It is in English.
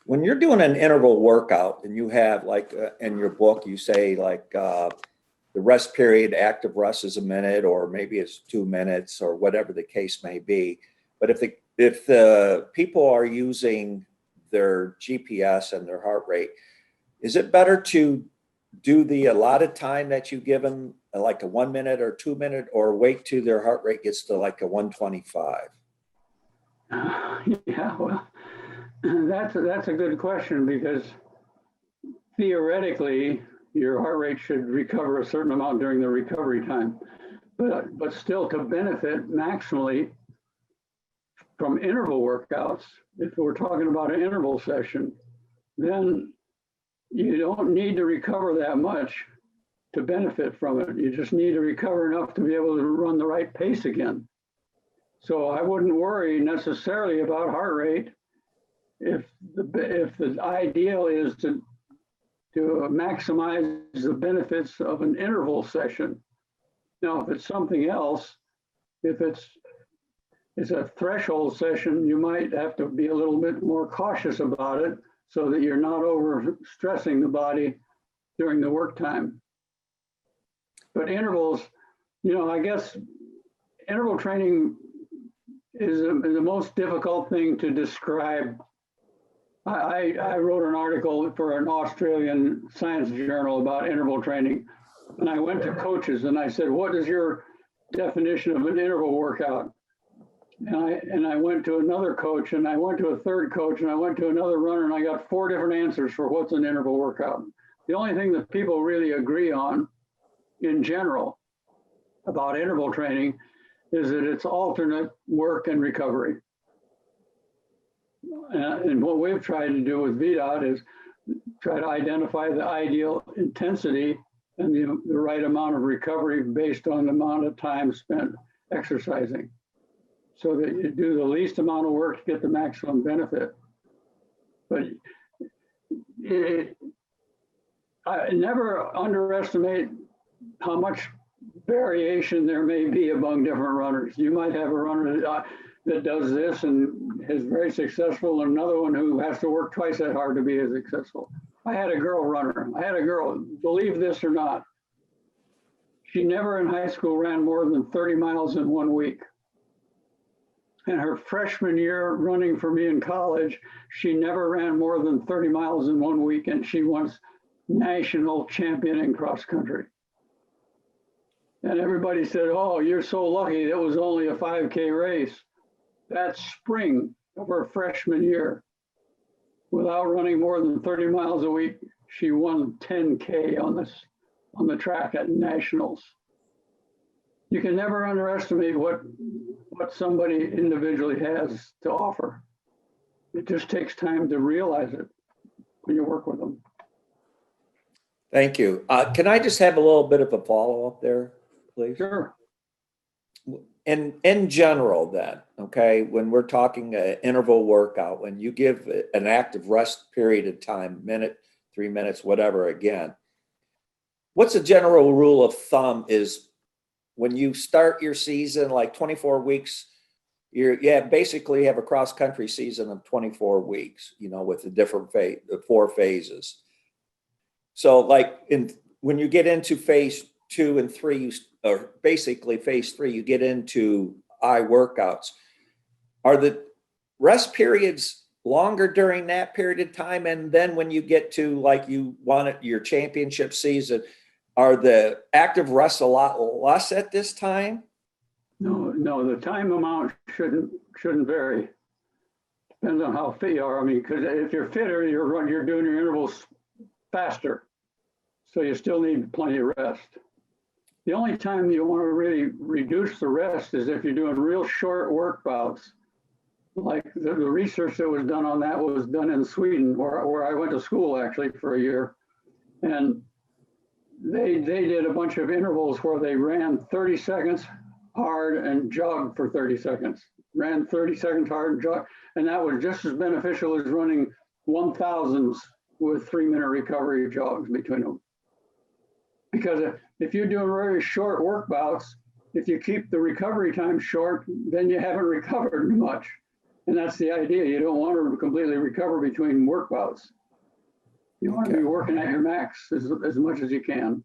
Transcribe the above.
When you're doing an interval workout and you have like in your book, you say like the rest period, active rest is a minute, or maybe it's 2 minutes, or whatever the case may be. But if the people are using their GPS and their heart rate, is it better to do the allotted time that you give them, like a 1 minute or 2 minute, or wait till their heart rate gets to like a 125? Yeah, well, that's a good question, because theoretically your heart rate should recover a certain amount during the recovery time, but still, to benefit maximally from interval workouts, if we're talking about an interval session, then you don't need to recover that much to benefit from it. You just need to recover enough to be able to run the right pace again. So I wouldn't worry necessarily about heart rate if the ideal is to maximize the benefits of an interval session. Now, if it's something else, if it's a threshold session, you might have to be a little bit more cautious about it so that you're not over stressing the body during the work time. But intervals, I guess interval training is the most difficult thing to describe. I wrote an article for an Australian science journal about interval training, and I went to coaches and I said, "What is your definition of an interval workout?" And I went to another coach, and I went to a third coach, and I went to another runner, and I got 4 different answers for what's an interval workout. The only thing that people really agree on in general about interval training is that it's alternate work and recovery. And what we've tried to do with VDOT is try to identify the ideal intensity and the right amount of recovery based on the amount of time spent exercising, so that you do the least amount of work to get the maximum benefit. But I never underestimate how much variation there may be among different runners. You might have a runner that does this and is very successful, and another one who has to work twice that hard to be as successful. I had a girl runner. Believe this or not, she never in high school ran more than 30 miles in 1 week. And her freshman year running for me in college, she never ran more than 30 miles in 1 week, and she was national champion in cross country. And everybody said, "Oh, you're so lucky, that was only a 5K race." That spring of her freshman year, without running more than 30 miles a week, she won 10K on the track at nationals. You can never underestimate what somebody individually has to offer. It just takes time to realize it when you work with them. Thank you. Can I just have a little bit of a follow-up there, please? Sure. In general then, okay, when we're talking interval workout, when you give an active rest period of time, minute, 3 minutes, whatever, again, what's a general rule of thumb is when you start your season, like 24 weeks, you basically have a cross-country season of 24 weeks, with the different 4 phases. So like when you get into phase 2 and 3, or basically phase 3, you get into eye workouts. Are the rest periods longer during that period of time? And then when you get to like you want it, your championship season, are the active rests a lot less at this time? No, the time amount shouldn't vary. Depends on how fit you are. I mean, because if you're fitter, you're doing your intervals faster, so you still need plenty of rest. The only time you want to really reduce the rest is if you're doing real short work bouts. Like the research that was done on that was done in Sweden, where I went to school actually for a year. And they did a bunch of intervals where they ran 30 seconds hard and jogged for 30 seconds. Ran 30 seconds hard and jogged. And that was just as beneficial as running 1,000s with 3-minute recovery jogs between them. Because if you're doing very short work bouts, if you keep the recovery time short, then you haven't recovered much. And that's the idea. You don't want to completely recover between work bouts. You want to be Okay. working at your max as much as you can.